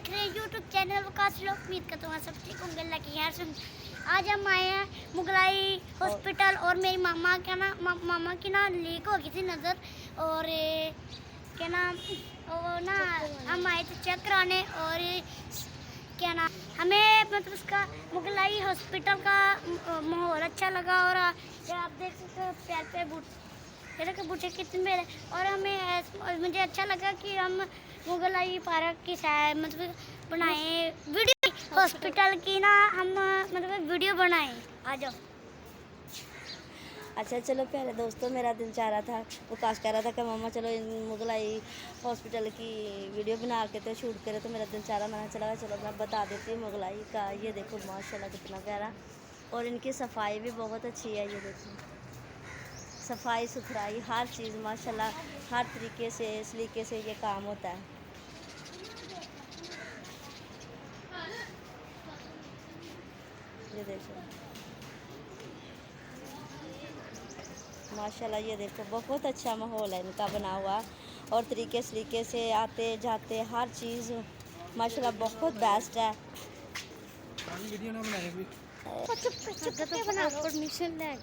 देख रहे हैं यूट्यूब चैनल वकास लोग। उम्मीद करता हूँ सब ठीक होंगे, अल्लाह की खैर से। आज हम आए हैं मुगलाई हॉस्पिटल और मेरी मामा की ना लीक हो गई थी नज़र, और क्या नाम वो ना हम आए थे चेक कराने। और क्या नाम हमें मतलब उसका मुगलाई हॉस्पिटल का माहौल अच्छा लगा। और आप देख सकते हो प्यार पे बूटे कितने मेरे। और मुझे अच्छा लगा कि हम मुगलाई पार्क की सैर मतलब बनाए वीडियो हॉस्पिटल की ना हम मतलब वीडियो बनाए। आ जाओ। अच्छा चलो प्यारे दोस्तों, मेरा दिल चाह रहा था, वकास कह रहा था कि मामा चलो मुगलाई हॉस्पिटल की वीडियो बना के तो शूट करे, तो मेरा दिल चाह रहा, मैंने चला चलो मैं बता देती हूँ मुगलाई का। ये देखो माशाल्लाह कितना प्यारा, और इनकी सफाई भी बहुत अच्छी है। ये देखो सफाई सुथराई हर चीज़ माशाल्लाह, हर तरीके से सलीके से ये काम होता है। ये देखो माशाल्लाह, ये देखो बहुत अच्छा माहौल है इनका बना हुआ, और तरीके सलीके से आते जाते हर चीज़ माशाल्लाह बहुत बेस्ट है। वीडियो ना बनाए भी। परमिशन ले